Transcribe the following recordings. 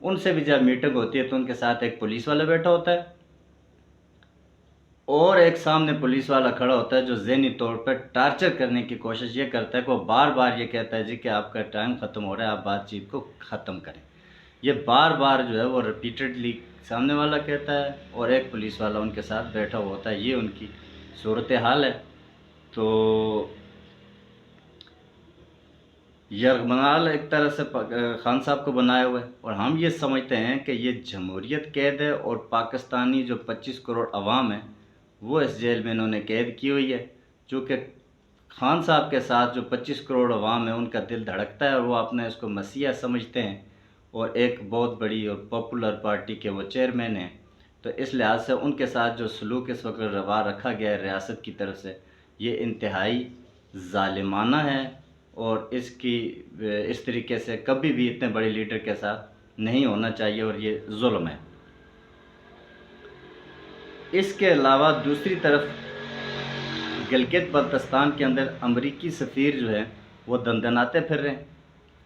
ان سے بھی جب میٹنگ ہوتی ہے تو ان کے ساتھ ایک پولیس والا بیٹھا ہوتا ہے اور ایک سامنے پولیس والا کھڑا ہوتا ہے جو ذہنی طور پر ٹارچر کرنے کی کوشش یہ کرتا ہے کہ وہ بار بار یہ کہتا ہے جی کہ آپ کا ٹائم ختم ہو رہا ہے، آپ بات چیت کو ختم کریں. یہ بار بار جو ہے وہ ریپیٹڈلی سامنے والا کہتا ہے اور ایک پولیس والا ان کے ساتھ بیٹھا ہوا ہوتا ہے. یہ ان کی صورتحال ہے. تو یرغمال ایک طرح سے خان صاحب کو بنائے ہوئے اور ہم یہ سمجھتے ہیں کہ یہ جمہوریت قید ہے اور پاکستانی جو 25 کروڑ عوام ہیں وہ اس جیل میں انہوں نے قید کی ہوئی ہے. چونکہ خان صاحب کے ساتھ جو 25 کروڑ عوام ہیں ان کا دل دھڑکتا ہے اور وہ اپنے اس کو مسیحا سمجھتے ہیں اور ایک بہت بڑی اور پاپولر پارٹی کے وہ چیئرمین ہیں. تو اس لحاظ سے ان کے ساتھ جو سلوک اس وقت روا رکھا گیا ہے ریاست کی طرف سے یہ انتہائی ظالمانہ ہے اور اس طریقے سے کبھی بھی اتنے بڑے لیڈر کے ساتھ نہیں ہونا چاہیے اور یہ ظلم ہے. اس کے علاوہ دوسری طرف گلگت بلتستان کے اندر امریکی سفیر جو ہے وہ دندناتے پھر رہے ہیں.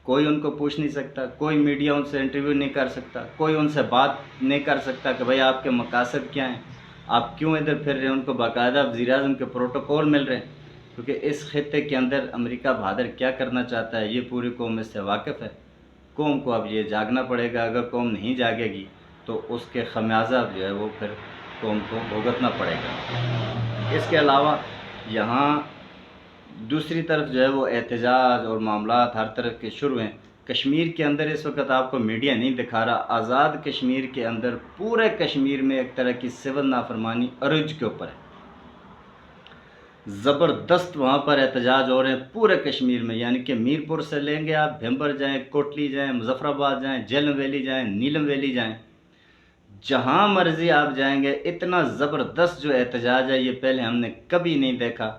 کوئی ان کو پوچھ نہیں سکتا، کوئی میڈیا ان سے انٹرویو نہیں کر سکتا، کوئی ان سے بات نہیں کر سکتا کہ بھائی آپ کے مقاصد کیا ہیں، آپ کیوں ادھر پھر رہے ہیں. ان کو باقاعدہ وزیر اعظم کے پروٹوکول مل رہے ہیں کیونکہ اس خطے کے اندر امریکہ بہادر کیا کرنا چاہتا ہے یہ پوری قوم اس سے واقف ہے. قوم کو اب یہ جاگنا پڑے گا. اگر قوم نہیں جاگے گی تو اس کے خمیازہ جو ہے وہ پھر قوم کو بھگتنا پڑے گا. اس کے علاوہ یہاں دوسری طرف جو ہے وہ احتجاج اور معاملات ہر طرح کے شروع ہیں. کشمیر کے اندر اس وقت آپ کو میڈیا نہیں دکھا رہا، آزاد کشمیر کے اندر پورے کشمیر میں ایک طرح کی سول نافرمانی عروج کے اوپر ہے. زبردست وہاں پر احتجاج ہو رہے ہیں پورے کشمیر میں. یعنی کہ میر پور سے لیں گے آپ، بھمبر جائیں، کوٹلی جائیں، مظفر آباد جائیں، جہلم ویلی جائیں، نیلم ویلی جائیں، جہاں مرضی آپ جائیں گے. اتنا زبردست جو احتجاج ہے یہ پہلے ہم نے کبھی نہیں دیکھا.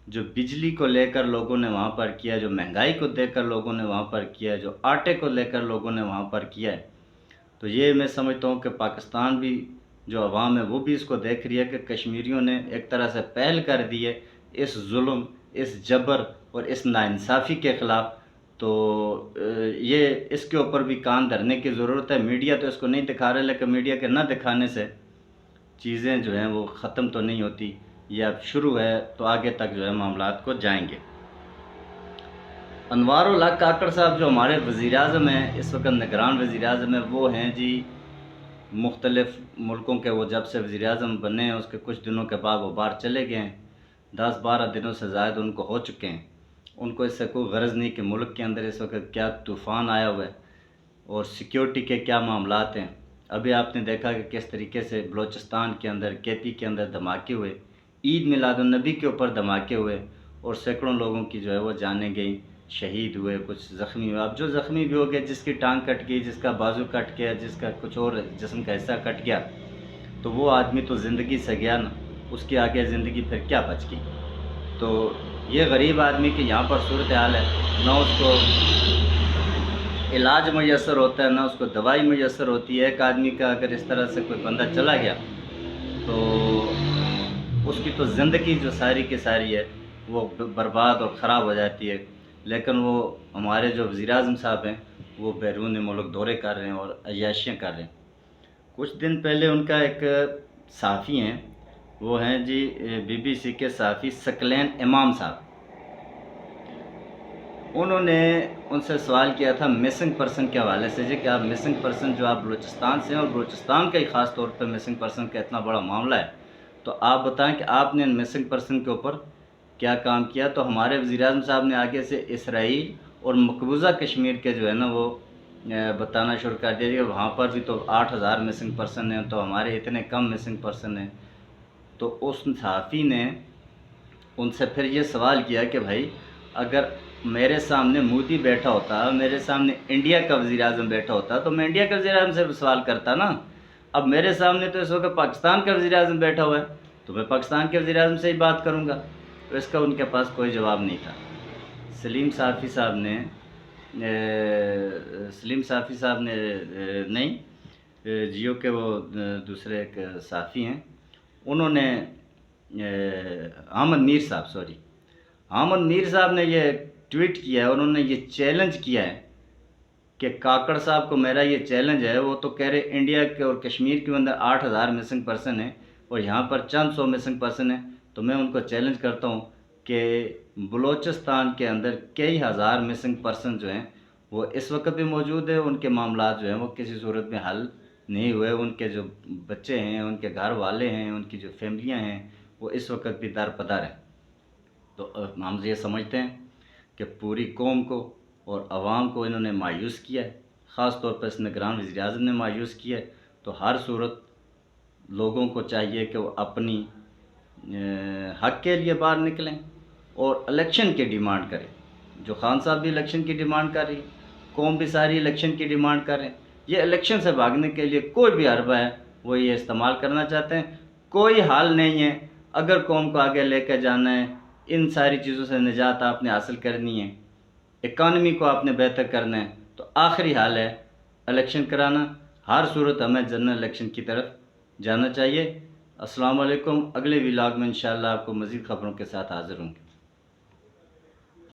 جو بجلی کو لے کر لوگوں نے وہاں پر کیا، جو مہنگائی کو دیکھ کر لوگوں نے وہاں پر کیا، جو آٹے کو لے کر لوگوں نے وہاں پر کیا ہے. تو یہ میں سمجھتا ہوں کہ پاکستان بھی جو عوام ہے وہ بھی اس کو دیکھ رہی ہے کہ کشمیریوں نے ایک طرح سے پہل کر دی ہے اس ظلم، اس جبر اور اس ناانصافی کے خلاف. تو یہ اس کے اوپر بھی کان دھرنے کی ضرورت ہے. میڈیا تو اس کو نہیں دکھا رہے لیکن میڈیا کے نہ دکھانے سے چیزیں جو ہیں وہ ختم تو نہیں ہوتی. یہ اب شروع ہے تو آگے تک جو ہے معاملات کو جائیں گے. انوار الحق کاکڑ صاحب جو ہمارے وزیر اعظم ہیں اس وقت نگران وزیر اعظم ہیں، وہ ہیں جی مختلف ملکوں کے. وہ جب سے وزیر اعظم بنے ہیں اس کے کچھ دنوں کے بعد وہ باہر چلے گئے ہیں. 10-12 دنوں سے زائد ان کو ہو چکے ہیں. ان کو اس سے کوئی غرض نہیں کہ ملک کے اندر اس وقت کیا طوفان آیا ہوا ہے اور سیکیورٹی کے کیا معاملات ہیں. ابھی آپ نے دیکھا کہ کس طریقے سے بلوچستان کے اندر، کے پی کے اندر دھماکے ہوئے، عید میلاد النبی کے اوپر دھماکے ہوئے اور سینکڑوں لوگوں کی جو ہے وہ جانیں گئیں، شہید ہوئے، کچھ زخمی ہوئے. اب جو زخمی بھی ہو گئے، جس کی ٹانگ کٹ گئی، جس کا بازو کٹ گیا، جس کا کچھ اور جسم کا حصہ کٹ گیا، تو وہ آدمی تو زندگی سے گیا نا، اس کی آگے زندگی پھر کیا بچ گئی. تو یہ غریب آدمی کی یہاں پر صورتحال ہے، نہ اس کو علاج میسر ہوتا ہے، نہ اس کو دوائی میسر ہوتی ہے. ایک آدمی کا اگر اس طرح سے کوئی بندہ چلا گیا تو اس کی تو زندگی جو ساری کی ساری ہے وہ برباد اور خراب ہو جاتی ہے. لیکن وہ ہمارے جو وزیر اعظم صاحب ہیں وہ بیرون ملک دورے کر رہے ہیں اور عیاشیاں کر رہے ہیں. کچھ دن پہلے ان کا ایک صحافی ہیں، وہ ہیں جی بی بی سی کے صحافی ثقلین امام صاحب. انہوں نے ان سے سوال کیا تھا مسنگ پرسن کے حوالے سے جی کہ آپ مسنگ پرسن جو آپ بلوچستان سے ہیں اور بلوچستان کا ہی خاص طور پہ مسنگ پرسن کا اتنا بڑا معاملہ ہے، تو آپ بتائیں کہ آپ نے ان مسنگ پرسن کے اوپر کیا کام کیا. تو ہمارے وزیر اعظم صاحب نے آگے سے اسرائیل اور مقبوضہ کشمیر کے جو ہے نا وہ بتانا شروع کر دیا کہ وہاں پر بھی تو 8,000 مسنگ پرسن ہیں، تو ہمارے اتنے کم مسنگ پرسن ہیں. تو اس صحافی نے ان سے پھر یہ سوال کیا کہ بھائی اگر میرے سامنے مودی بیٹھا ہوتا، میرے سامنے انڈیا کا وزیر اعظم بیٹھا ہوتا تو میں انڈیا کے وزیر اعظم سے سوال کرتا نا. اب میرے سامنے تو اس وقت پاکستان کا وزیر اعظم بیٹھا ہوا ہے تو میں پاکستان کے وزیر اعظم سے ہی بات کروں گا. تو اس کا ان کے پاس کوئی جواب نہیں تھا. سلیم صافی صاحب نے نہیں، جیو کے وہ دوسرے ایک صحافی ہیں، انہوں نے احمد میر صاحب نے یہ ٹویٹ کیا ہے. انہوں نے یہ چیلنج کیا ہے کہ کاکڑ صاحب کو میرا یہ چیلنج ہے، وہ تو کہہ رہے انڈیا کے اور کشمیر کے اندر 8,000 مسنگ پرسن ہیں اور یہاں پر چند سو مسنگ پرسن ہیں، تو میں ان کو چیلنج کرتا ہوں کہ بلوچستان کے اندر کئی ہزار مسنگ پرسن جو ہیں وہ اس وقت بھی موجود ہے، ان کے معاملات جو ہیں وہ کسی صورت میں حل نہیں ہوئے، ان کے جو بچے ہیں، ان کے گھر والے ہیں، ان کی جو فیملیاں ہیں وہ اس وقت بھی درپدر ہیں۔ تو ہم یہ سمجھتے ہیں کہ پوری قوم کو اور عوام کو انہوں نے مایوس کیا ہے، خاص طور پر اس نگران وزیر اعظم نے مایوس کیا ہے۔ تو ہر صورت لوگوں کو چاہیے کہ وہ اپنی حق کے لیے باہر نکلیں اور الیکشن کی ڈیمانڈ کریں، جو خان صاحب بھی الیکشن کی ڈیمانڈ کر رہی ہے، قوم بھی ساری الیکشن کی ڈیمانڈ کر رہے ہیں۔ یہ الیکشن سے بھاگنے کے لیے کوئی بھی حربہ ہے وہ یہ استعمال کرنا چاہتے ہیں، کوئی حال نہیں ہے۔ اگر قوم کو آگے لے کے جانا ہے، ان ساری چیزوں سے نجات آپ نے حاصل کرنی ہے، اکانومی کو آپ نے بہتر کرنا ہے، تو آخری حال ہے الیکشن کرانا۔ ہر صورت ہمیں جنرل الیکشن کی طرف جانا چاہیے۔ السلام علیکم۔ اگلے ولاگ میں انشاءاللہ آپ کو مزید خبروں کے ساتھ حاضر ہوں گے۔